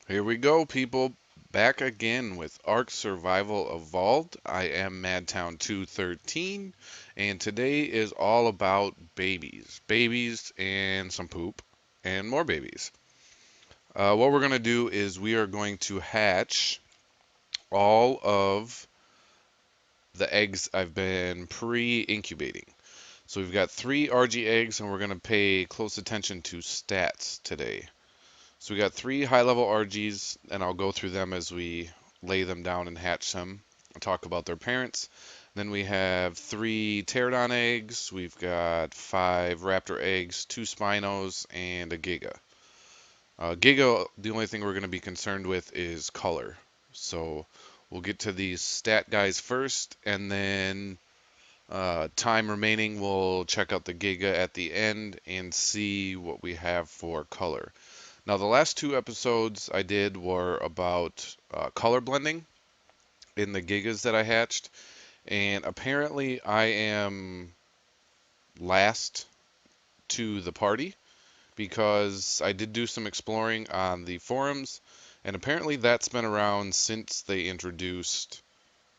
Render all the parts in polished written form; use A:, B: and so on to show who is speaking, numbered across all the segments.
A: Here we go, people. Back again with ARK Survival Evolved. I am Madtown213, and today is all about babies. Babies and some poop, and more babies. What we're going to do is we are going to hatch all of the eggs I've been pre-incubating. So we've got 3 RG eggs, and we're going to pay close attention to stats today. So we got 3 high-level RGs, and I'll go through them as we lay them down and hatch them and talk about their parents. Then we have 3 pterodon eggs. We've got 5 raptor eggs, 2 spinos, and a giga. Giga, the only thing we're going to be concerned with is color. So we'll get to these stat guys first, and then time remaining, we'll check out the giga at the end and see what we have for color. Now, the last 2 episodes I did were about color blending in the gigas that I hatched, and apparently I am last to the party because I did do some exploring on the forums, and apparently that's been around since they introduced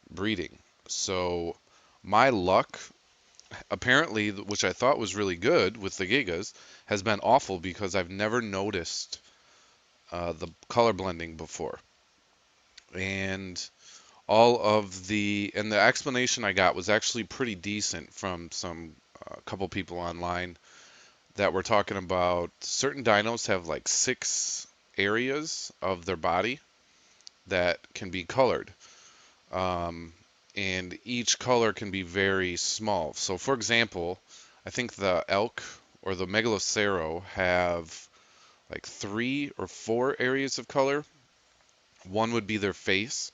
A: breeding. So my luck, apparently, which I thought was really good with the gigas, has been awful because I've never noticed the color blending before. And the explanation I got was actually pretty decent from some couple people online that were talking about certain dinos have like 6 areas of their body that can be colored. Um, and each color can be very small. So, for example, I think the elk or the megalocero have like 3 or 4 areas of color. One would be their face,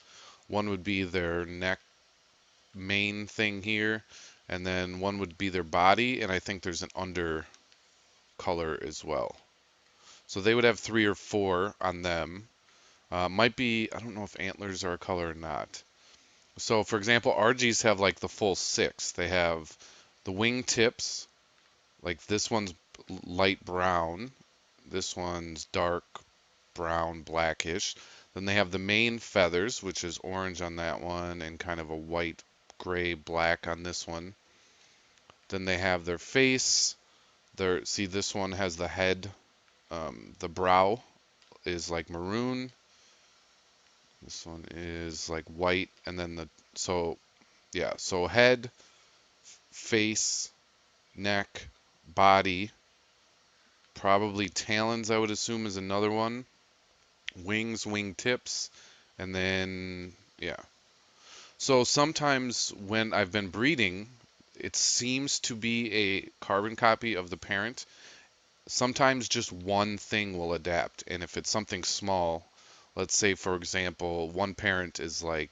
A: one would be their neck main thing here, and then one would be their body, and I think there's an under color as well. So they would have 3 or 4 on them. Might be, I don't know if antlers are a color or not. So for example, RGs have like the full 6. They have the wing tips, like this one's light brown, this one's dark brown, blackish. Then they have the main feathers, which is orange on that one and kind of a white, gray, black on this one. Then they have their face. See, this one has the head. The brow is like maroon. This one is like white, and then so yeah, so head, face, neck, body, probably talons. I would assume is another one. Wings, wing tips, and then yeah. So sometimes when I've been breeding, it seems to be a carbon copy of the parent. Sometimes just one thing will adapt, and if it's something small, let's say for example, one parent is like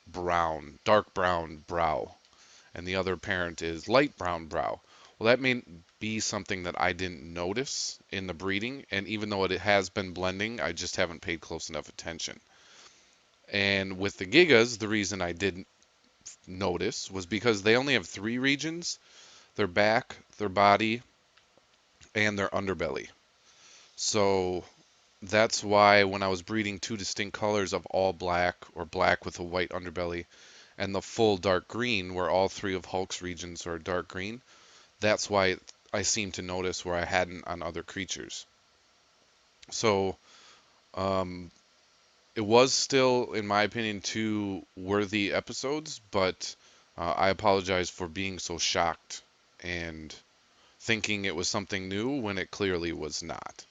A: brown, dark brown brow, and the other parent is light brown brow. Well, that may be something that I didn't notice in the breeding, and even though it has been blending, I just haven't paid close enough attention. And with the Gigas, the reason I didn't notice was because they only have 3 regions: their back, their body, and their underbelly. So that's why when I was breeding 2 distinct colors of all black or black with a white underbelly and the full dark green, where all 3 of Hulk's regions are dark green, that's why I seem to notice where I hadn't on other creatures. So um, it was still, in my opinion, 2 worthy episodes, but I apologize for being so shocked and thinking it was something new when it clearly was not.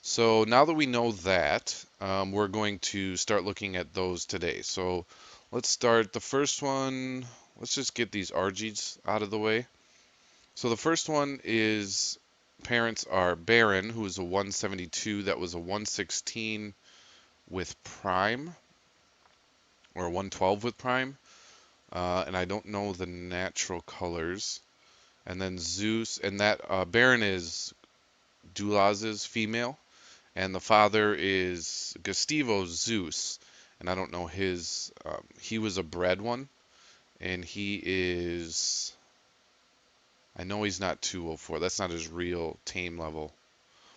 A: So now that we know that, we're going to start looking at those today. So let's start the first one. Let's just get these RGs out of the way. So the first one is parents are Baron, who is a 172 that was a 116 with Prime, or 112 with Prime. And I don't know the natural colors. And then Zeus, and that Baron is DuLaz's female, and the father is Gustivo's Zeus, and I don't know his. He was a bred one, and he is. I know he's not 204. That's not his real tame level,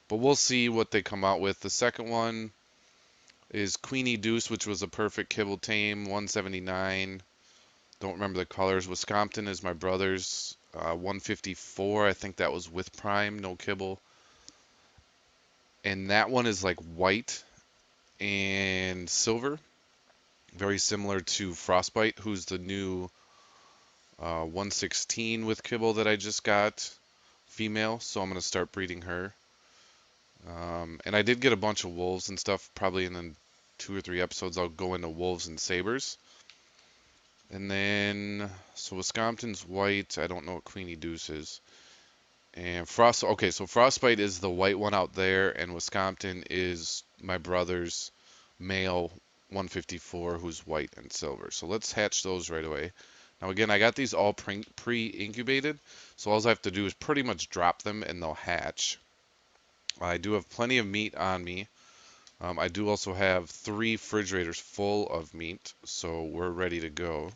A: but we'll see what they come out with. The second one, is Queenie Deuce, which was a perfect kibble tame, 179. Don't remember the colors. Wisconsin is my brother's, 154. I think that was with prime, no kibble. And that one is like white and silver, very similar to Frostbite, who's the new 116 with kibble that I just got, female. So I'm gonna start breeding her. And I did get a bunch of wolves and stuff. Probably in the 2 or 3 episodes, I'll go into wolves and sabers. And then, so Wisconsin's white. I don't know what Queenie Deuce is. And okay, so Frostbite is the white one out there, and Wisconsin is my brother's male 154, who's white and silver. So let's hatch those right away. Now again, I got these all pre-incubated, so all I have to do is pretty much drop them and they'll hatch. I do have plenty of meat on me. I do also have 3 refrigerators full of meat, so we're ready to go.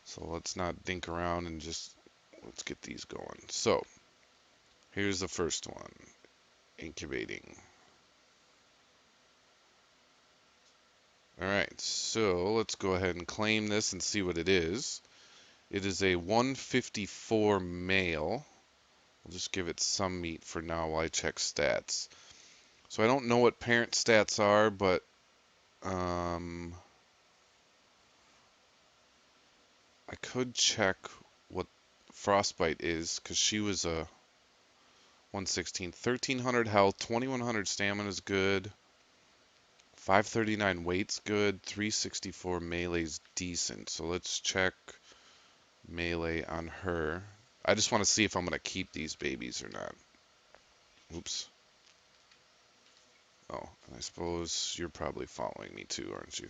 A: So let's not dink around and just let's get these going. So here's the first one, incubating. All right, so let's go ahead and claim this and see what it is. It is a 154 male. We'll just give it some meat for now while I check stats. So I don't know what parent stats are, but I could check what Frostbite is, because she was a 116. 1300 health, 2100 stamina is good. 539 weight's good. 364 melee's decent. So let's check melee on her. I just want to see if I'm going to keep these babies or not. Oops. Oh, and I suppose you're probably following me too, aren't you?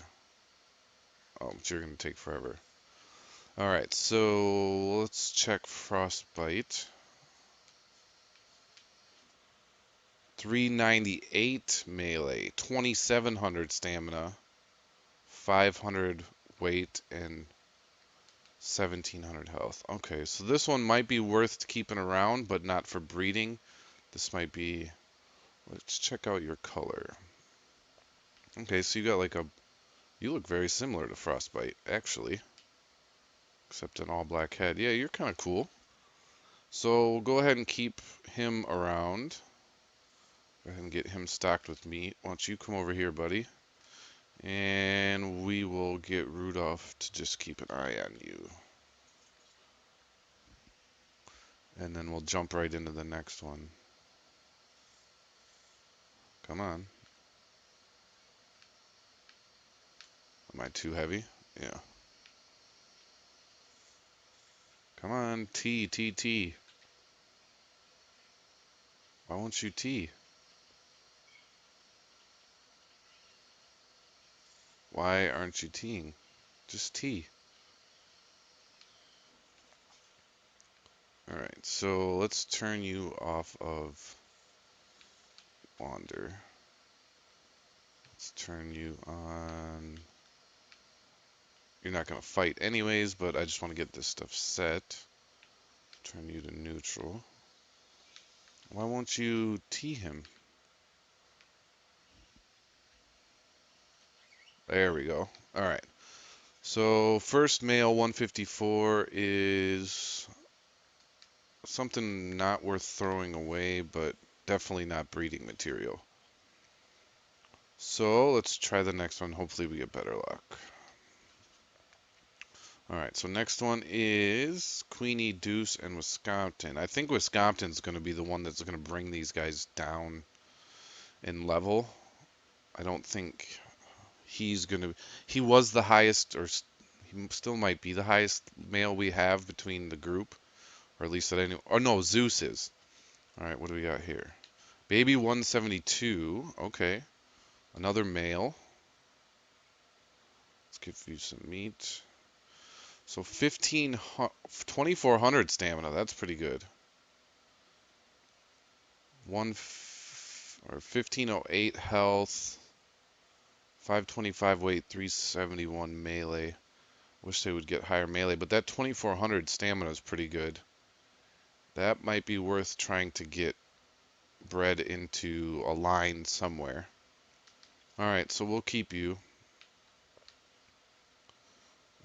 A: Oh, but you're going to take forever. Alright, so let's check Frostbite. 398 melee, 2700 stamina, 500 weight, and 1700 health. Okay, so this one might be worth keeping around, but not for breeding. This might be... Let's check out your color. Okay, so you got like a... You look very similar to Frostbite, actually. Except an all black head. Yeah, you're kind of cool. So we'll go ahead and keep him around. Go ahead and get him stocked with meat. Why don't you come over here, buddy? And we will get Rudolph to just keep an eye on you. And then we'll jump right into the next one. Come on. Am I too heavy? Yeah. Come on, T, T, T. Why won't you T? Why aren't you T'ing? Just T. Alright, so let's turn you off of Wander. Let's turn you on. You're not going to fight anyways, but I just want to get this stuff set. Turn you to neutral. Why won't you T him? There we go. Alright. So first male 154 is something not worth throwing away, but definitely not breeding material. So let's try the next one. Hopefully we get better luck. Alright, so next one is Queenie Deuce and Wisconsin. I think Wisconsin's going to be the one that's going to bring these guys down in level. I don't think he's going to... He was the highest, or he still might be the highest male we have between the group. Or at least that I knew. Oh no, Zeus is. Alright, what do we got here? Baby 172. Okay. Another male. Let's give you some meat. So 2400 stamina. That's pretty good. 1508 health. 525 weight. 371 melee. Wish they would get higher melee, but that 2400 stamina is pretty good. That might be worth trying to get bred into a line somewhere. Alright, so we'll keep you.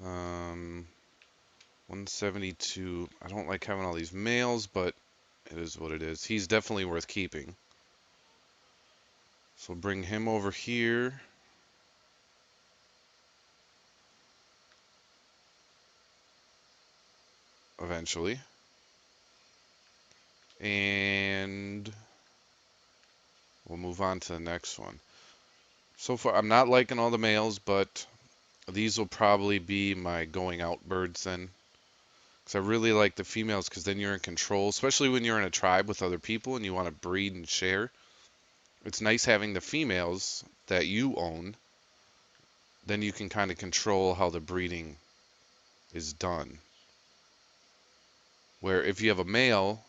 A: 172. I don't like having all these males, but it is what it is. He's definitely worth keeping. So bring him over here. Eventually. And we'll move on to the next one. So far, I'm not liking all the males, but these will probably be my going out birds then. Because I really like the females, because then you're in control, especially when you're in a tribe with other people and you want to breed and share. It's nice having the females that you own. Then you can kind of control how the breeding is done. Where if you have a male,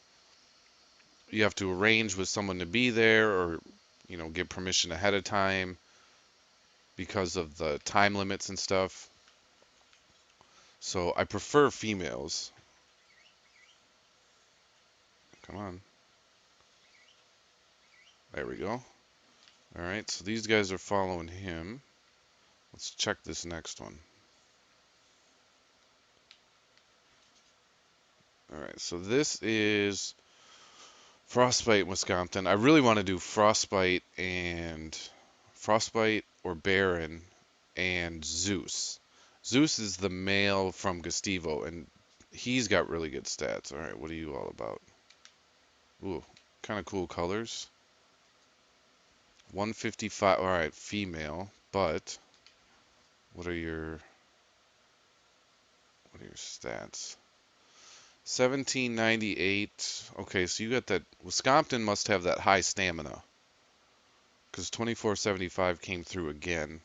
A: you have to arrange with someone to be there, or get permission ahead of time because of the time limits and stuff. So I prefer females. Come on. There we go. Alright, so these guys are following him. Let's check this next one. Alright, so this is Frostbite, Wisconsin. I really want to do Frostbite or Baron and Zeus. Zeus is the male from Gustivo, and he's got really good stats. Alright, what are you all about? Ooh, kind of cool colors. 155. Alright, female, but what are your stats? 1798. Okay, so you got that. Wisconsin must have that high stamina, because 2475 came through again.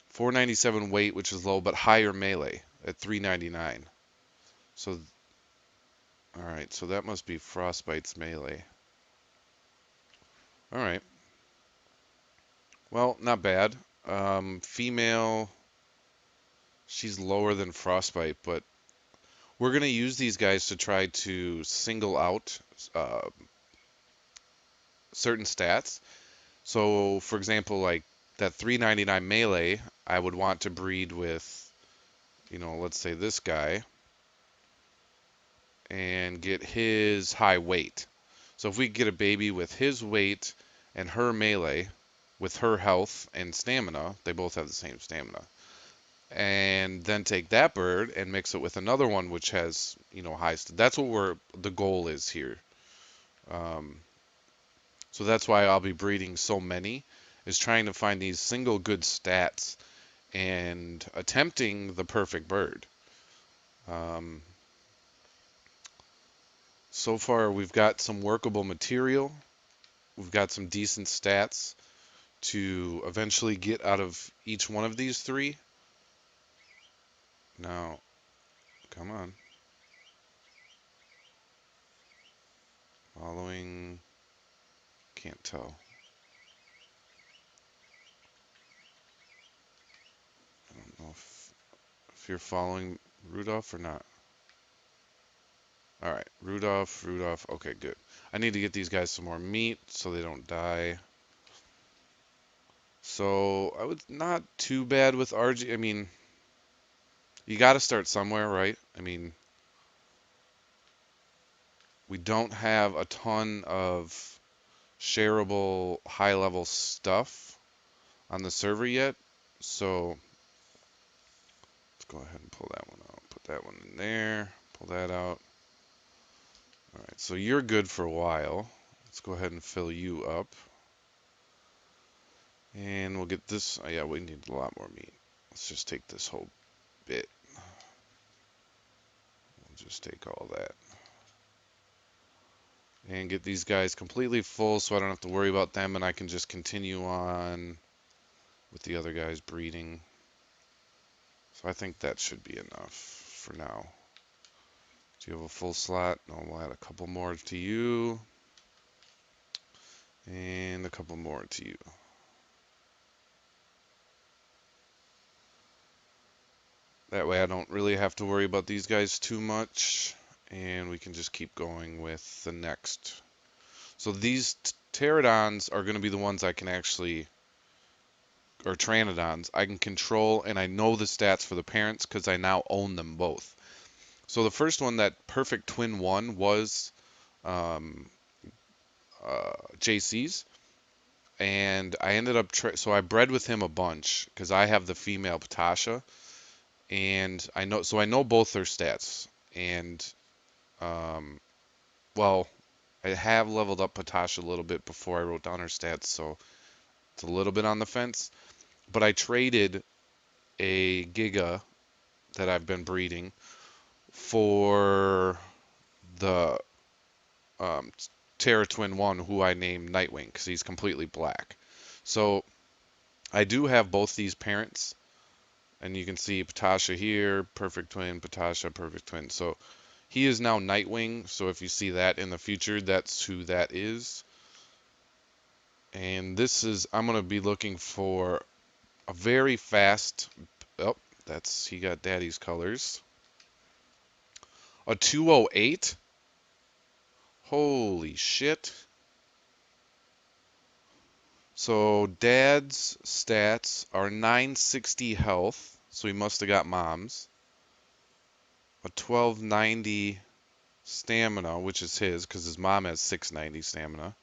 A: 497 weight, which is low, but higher melee at 399. So, alright, so that must be Frostbite's melee. Alright. Well, not bad. Female, she's lower than Frostbite, but we're going to use these guys to try to single out certain stats. So, for example, like that 399 melee, I would want to breed with, let's say this guy, and get his high weight. So if we get a baby with his weight and her melee, with her health and stamina, they both have the same stamina, and then take that bird and mix it with another one which has, that's what the goal is here. Um, so that's why I'll be breeding so many, is trying to find these single good stats and attempting the perfect bird. Um, so far, we've got some workable material. We've got some decent stats to eventually get out of each one of these three. Now, come on. Following, can't tell. I don't know if you're following Rudolph or not. All right, Rudolph. Okay, good. I need to get these guys some more meat so they don't die. So I was not too bad with RG. I mean, you got to start somewhere, right? I mean, we don't have a ton of shareable high-level stuff on the server yet, so let's go ahead and pull that one out. Put that one in there. Pull that out. All right, so you're good for a while. Let's go ahead and fill you up. And we'll get this. Oh, yeah, we need a lot more meat. Let's just take this whole bit. We'll just take all that. And get these guys completely full so I don't have to worry about them, and I can just continue on with the other guys breeding. So I think that should be enough for now. Do you have a full slot? No, we'll add a couple more to you. And a couple more to you. That way I don't really have to worry about these guys too much. And we can just keep going with the next. So these pterodons are going to be the ones I can actually or Pteranodons, I can control and I know the stats for the parents because I now own them both. So the first one, that perfect twin one, was um, JayC's, and I ended up so I bred with him a bunch because I have the female Ptasha, and I know both their stats, and um, well, I have leveled up Ptasha a little bit before I wrote down her stats, so it's a little bit on the fence. But I traded a Giga that I've been breeding for the um, Terra Twin One, who I named Nightwing because he's completely black. So I do have both these parents, and you can see Ptasha here, perfect twin, Ptasha, perfect twin. So he is now Nightwing. So if you see that in the future, that's who that is. And this is, I'm going to be looking for a very fast, oh, he got daddy's colors. A 208. Holy shit. So dad's stats are 960 health, so he must have got mom's. A 1290 stamina, which is his, because his mom has 690 stamina.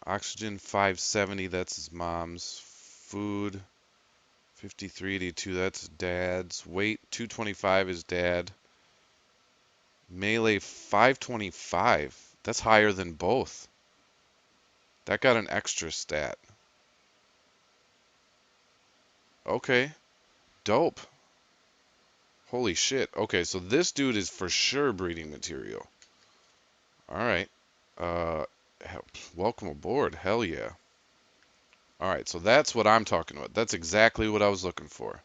A: Oxygen 570, that's his mom's. Food 5382, that's dad's. Weight 225 is dad. Melee 525, that's higher than both. That got an extra stat. Okay, dope. Holy shit. Okay, so this dude is for sure breeding material. All right. Uh, welcome aboard. Hell yeah. All right, so that's what I'm talking about. That's exactly what I was looking for.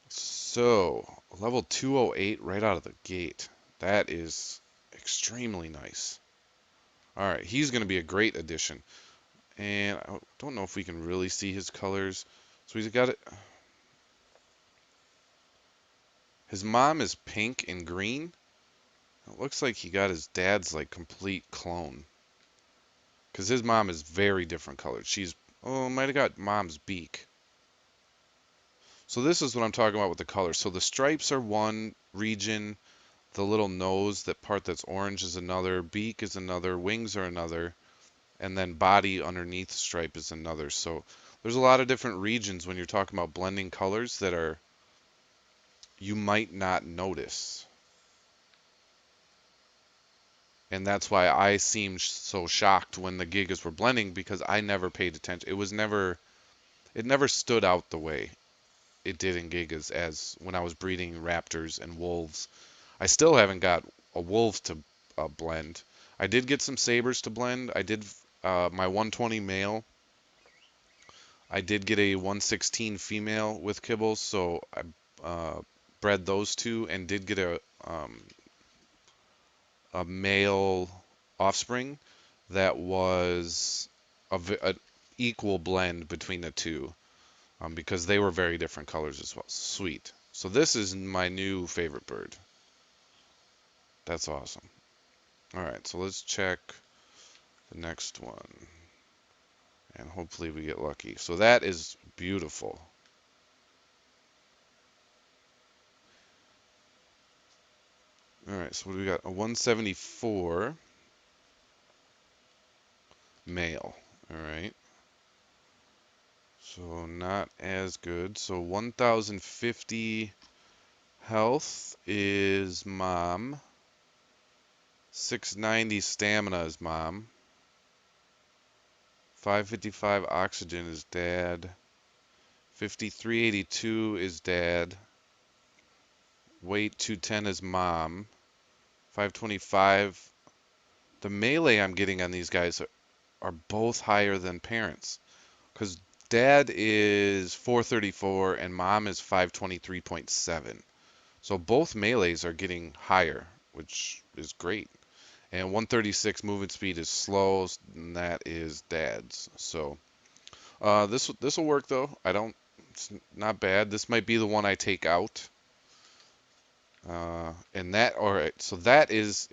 A: So, level 208 right out of the gate. That is extremely nice. All right, he's going to be a great addition. And I don't know if we can really see his colors. So he's got it. His mom is pink and green. It looks like he got his dad's like complete clone. Because his mom is very different colored. She's, oh, might have got mom's beak. So this is what I'm talking about with the colors. So the stripes are one region. The little nose, that part that's orange, is another. Beak is another. Wings are another. And then body underneath stripe is another. So there's a lot of different regions when you're talking about blending colors that are, you might not notice. And that's why I seemed so shocked when the Gigas were blending, because I never paid attention. It never stood out the way it did in Gigas as when I was breeding raptors and wolves. I still haven't got a wolf to blend. I did get some sabers to blend. I did my 120 male. I did get a 116 female with kibbles, so I bred those two and did get a male offspring that was an equal blend between the two, because they were very different colors as well. Sweet. So this is my new favorite bird. That's awesome. All right, so let's check the next one, and hopefully we get lucky. So that is beautiful. All right, so what do we got? A 174 male. All right. So not as good. So 1050 health is mom. 690 stamina is mom. 555 oxygen is dad. 5382 is dad. Weight 210 is mom. 525. The melee I'm getting on these guys are both higher than parents. Because dad is 434 and mom is 523.7. So both melees are getting higher, which is great. And 136 movement speed is slow, and that is dad's. So this will work though. It's not bad. This might be the one I take out. And that, all right. So that is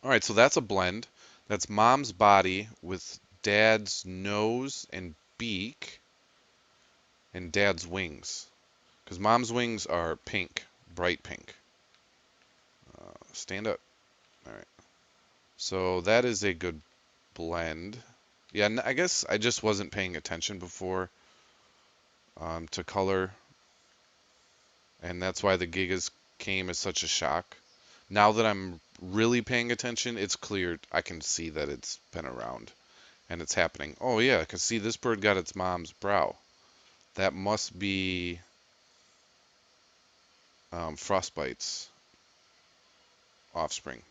A: all right. So that's a blend. That's mom's body with Dad's nose and beak and Dad's wings. Because Mom's wings are pink, bright pink. Stand up. All right. So that is a good blend. Yeah, I guess I just wasn't paying attention before to color, and that's why the Gigas came as such a shock. Now that I'm really paying attention, it's clear. I can see that it's been around and it's happening. Oh yeah, I can see this bird got its mom's brow. That must be Frostbite's offspring.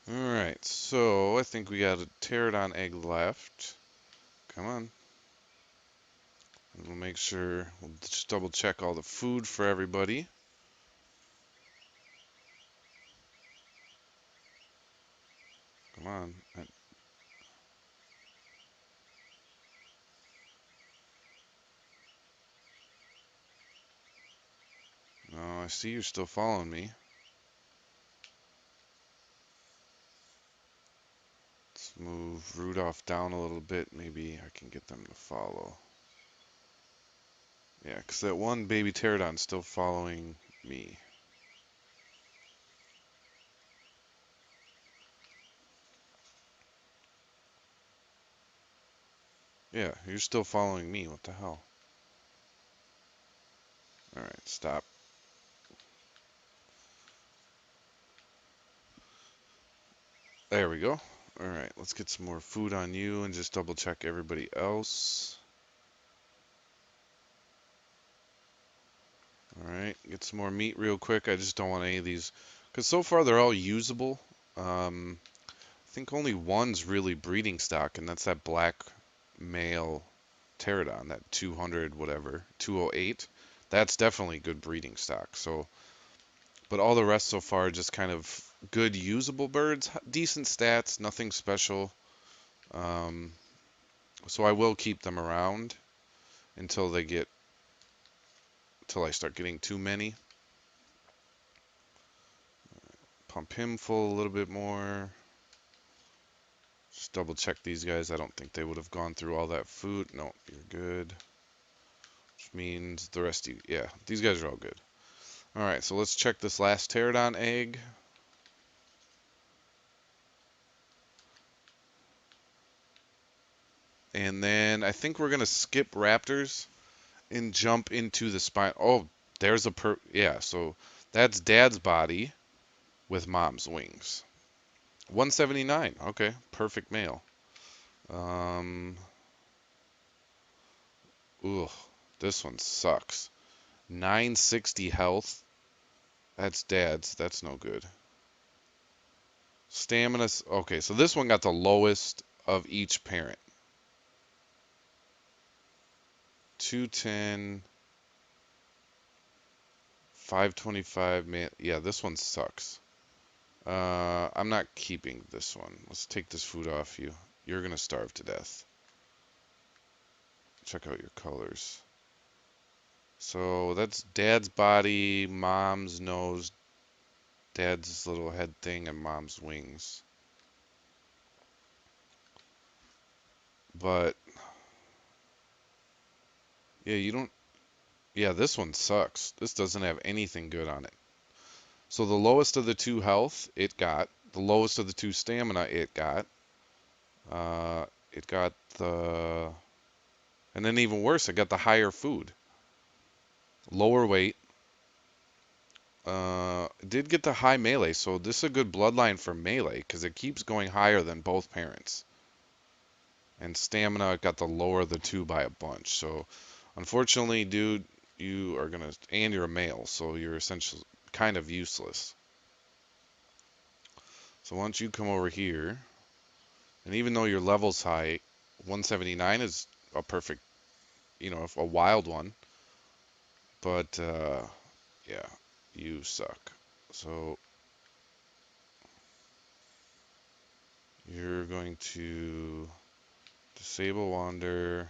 A: Alright, so I think we got a pterodon egg left. Come on. We'll make sure, we'll just double check all the food for everybody. Come on. No, I see you're still following me. Let's move Rudolph down a little bit. Maybe I can get them to follow. Yeah, because that one baby pterodon's still following me. Yeah, you're still following me. What the hell? Alright, stop. There we go. Alright, let's get some more food on you and just double check everybody else. Alright, get some more meat real quick. I just don't want any of these. Because so far they're all usable. I think only one's really breeding stock, and that's that black male pterodon, that 200 whatever, 208. That's definitely good breeding stock. So, but all the rest so far are just kind of good usable birds, decent stats, nothing special. Um, so I will keep them around until until I start getting too many. Pump him full a little bit more. Just double check these guys. I don't think they would have gone through all that food. No, you're good. Which means the rest of you, yeah, these guys are all good. Alright, so let's check this last pterodon egg. And then I think we're going to skip raptors and jump into the spine. Oh, there's yeah, so that's dad's body with mom's wings. 179. Okay, perfect male. Um, Ooh, this one sucks. 960 health. That's dad's. That's no good. Stamina. Okay, so this one got the lowest of each parent. 210, 525. Man, yeah, this one sucks. I'm not keeping this one. Let's take this food off you. You're gonna starve to death. Check out your colors. So that's dad's body, mom's nose, dad's little head thing, and mom's wings. But yeah, you don't. Yeah, this one sucks. This doesn't have anything good on it. So the lowest of the two health, it got. The lowest of the two stamina, it got. It got the. And then even worse, it got the higher food. Lower weight. It did get the high melee, so this is a good bloodline for melee, because it keeps going higher than both parents. And stamina, it got the lower of the two by a bunch. So, unfortunately, dude, you are gonna. And you're a male, so you're essentially kind of useless. So why don't you come over here? And even though your level's high, 179 is a perfect, a wild one. But yeah, you suck. So you're going to disable wander,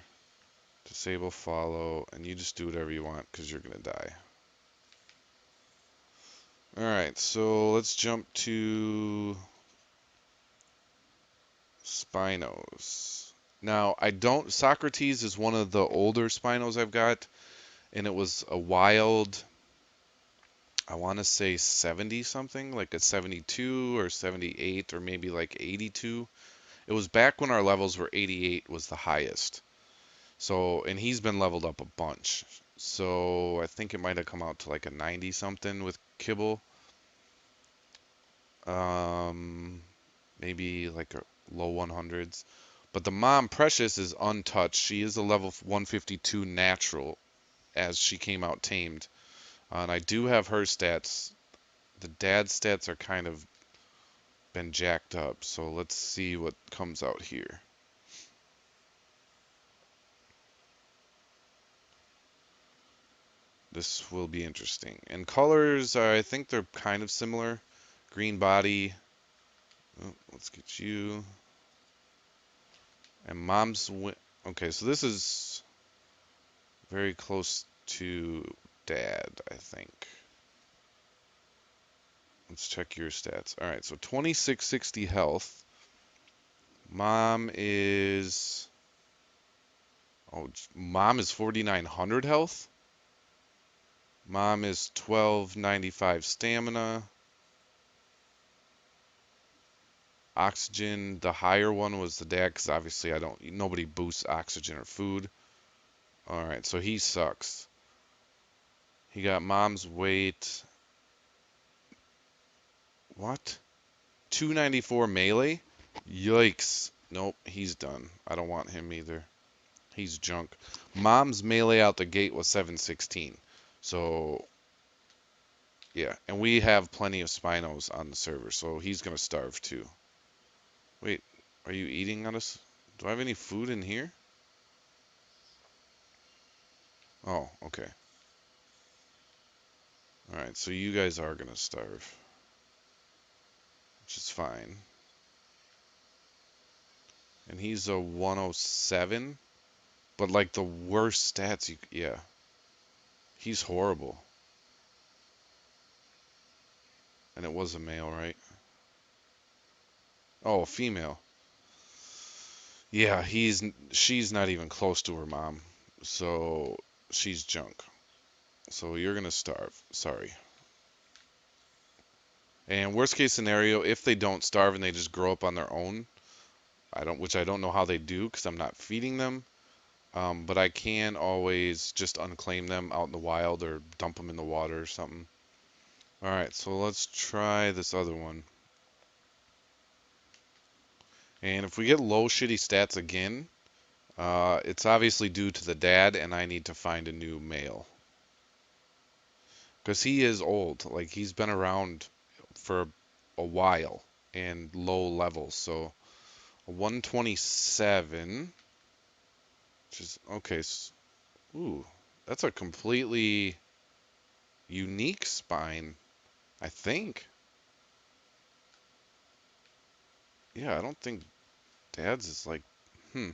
A: disable follow, and you just do whatever you want because you're gonna die. All right, so let's jump to Spinos. Now, I don't. Socrates is one of the older Spinos I've got, and it was a wild, I want to say 70 something, like a 72 or 78 or maybe like 82. It was back when our levels were 88 was the highest. So, and he's been leveled up a bunch. So I think it might have come out to like a 90 something with kibble. Um, maybe like a low 100s. But the mom, Precious, is untouched. She is a level 152 natural as she came out tamed. And I do have her stats. The dad's stats are kind of been jacked up. So let's see what comes out here. This will be interesting. And colors, I think they're kind of similar. Green body. Oh, let's get you. And okay, so this is very close to dad, I think. Let's check your stats. All right, so 2660 health. Mom is Mom is 4900 health. Mom is 1295 stamina. Oxygen, the higher one was the dad, because obviously nobody boosts oxygen or food. All right, so he sucks. He got mom's weight. What? 294 melee? Yikes. Nope, he's done. I don't want him either. He's junk. Mom's melee out the gate was 716. So, yeah. And we have plenty of Spinos on the server, so he's going to starve too. Wait, are you eating on us? Do I have any food in here? Oh, okay. Alright, so you guys are going to starve, which is fine. And he's a 107, but like the worst stats yeah. He's horrible. And it was a male, right? Oh, a female. Yeah, she's not even close to her mom. So she's junk. So you're gonna starve. Sorry. And worst case scenario, if they don't starve and they just grow up on their own, which I don't know how they do because I'm not feeding them. But I can always just unclaim them out in the wild or dump them in the water or something. All right, so let's try this other one. And if we get low shitty stats again, it's obviously due to the dad, and I need to find a new male. Because he is old. Like, he's been around for a while and low levels. So, a 127, which is, okay. Ooh, that's a completely unique spine, I think. Yeah, I don't think Dad's is like, hmm.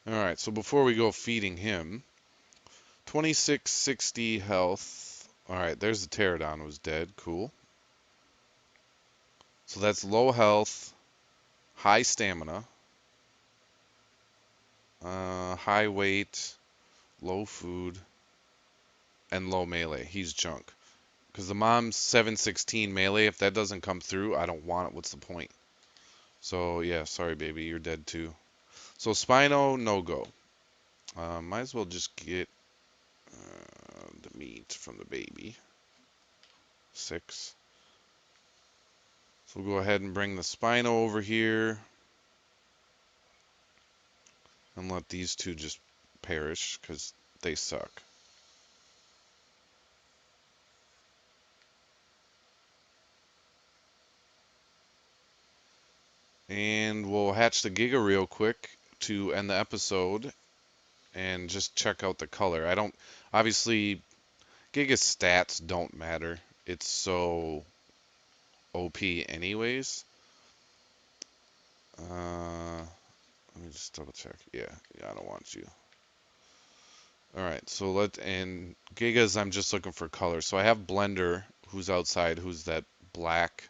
A: Alright, so before we go feeding him, 2660 health. Alright, there's the pterodon was dead. Cool. So that's low health, high stamina, high weight, low food, and low melee. He's junk. Because the mom's 716 melee, if that doesn't come through, I don't want it. What's the point? So, yeah, sorry, baby, you're dead too. So, Spino, no go. Might as well just get the meat from the baby. 6. So we'll go ahead and bring the Spino over here. And let these two just perish, because they suck. And we'll hatch the Giga real quick to end the episode. And just check out the color. Obviously, Giga's stats don't matter. It's so OP anyways. Let me just double check. Yeah, I don't want you. Alright, so and Gigas, I'm just looking for color. So I have Blender, who's outside, who's that black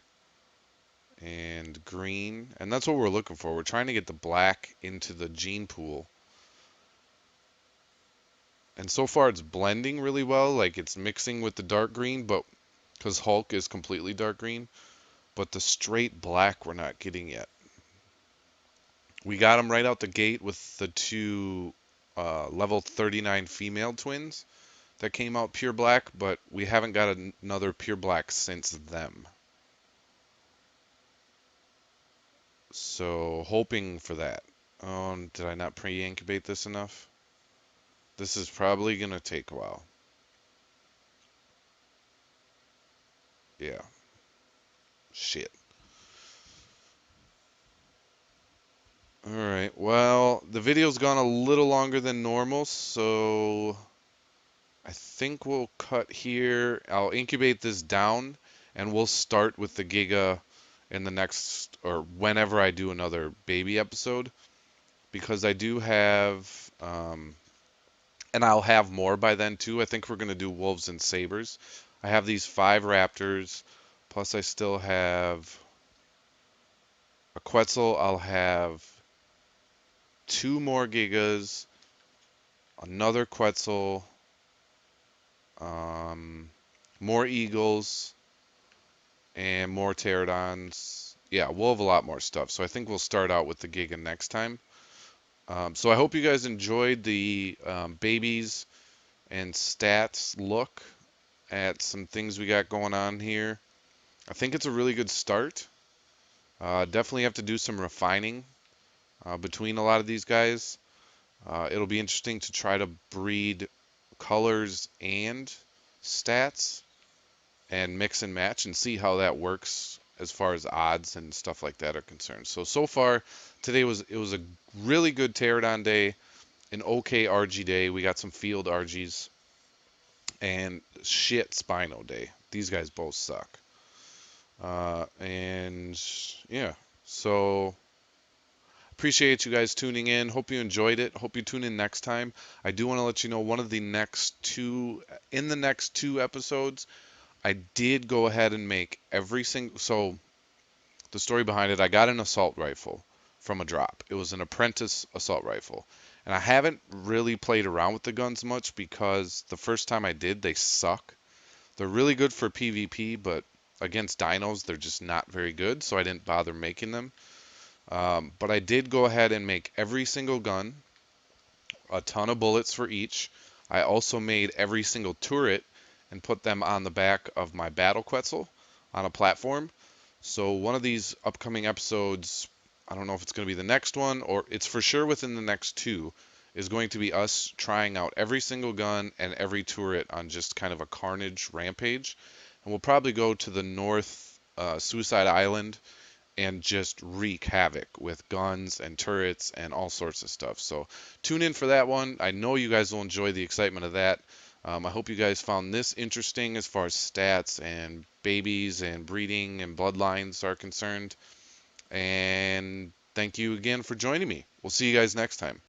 A: and green, and that's what we're looking for. We're trying to get the black into the gene pool. And so far it's blending really well, like it's mixing with the dark green, but because Hulk is completely dark green, but the straight black we're not getting yet. We got them right out the gate with the two level 39 female twins that came out pure black, but we haven't got another pure black since them. So hoping for that. Oh, did I not pre-incubate this enough? This is probably gonna take a while. Yeah. Shit. Alright, well, the video's gone a little longer than normal, so I think we'll cut here. I'll incubate this down, and we'll start with the Giga in the next, or whenever I do another baby episode, because I do have, and I'll have more by then too. I think we're going to do wolves and sabers. I have these 5 raptors, plus I still have a Quetzal. I'll have 2 more Gigas, another Quetzal, um, more eagles, and more pterodons. Yeah, we'll have a lot more stuff. So I think we'll start out with the Giga next time. So I hope you guys enjoyed the babies and stats look at some things we got going on here. I think it's a really good start. Definitely have to do some refining between a lot of these guys. It'll be interesting to try to breed colors and stats and mix and match and see how that works as far as odds and stuff like that are concerned. So far today was a really good Pterodon day, an okay RG day. We got some field RGs and shit Spino day. These guys both suck. And yeah, so appreciate you guys tuning in. Hope you enjoyed it. Hope you tune in next time. I do want to let you know one of the next two in the next 2 episodes I did go ahead and make every single. So the story behind it, I got an assault rifle from a drop. It was an apprentice assault rifle, and I haven't really played around with the guns much because the first time I did, they suck. They're really good for PvP, but against dinos, they're just not very good. So I didn't bother making them. But I did go ahead and make every single gun, a ton of bullets for each. I also made every single turret and put them on the back of my battle Quetzal on a platform. So one of these upcoming episodes, I don't know if it's going to be the next one or it's for sure within the next 2, is going to be us trying out every single gun and every turret on just kind of a carnage rampage. And we'll probably go to the North Suicide Island and just wreak havoc with guns and turrets and all sorts of stuff. So tune in for that one. I know you guys will enjoy the excitement of that. I hope you guys found this interesting as far as stats and babies and breeding and bloodlines are concerned. And thank you again for joining me. We'll see you guys next time.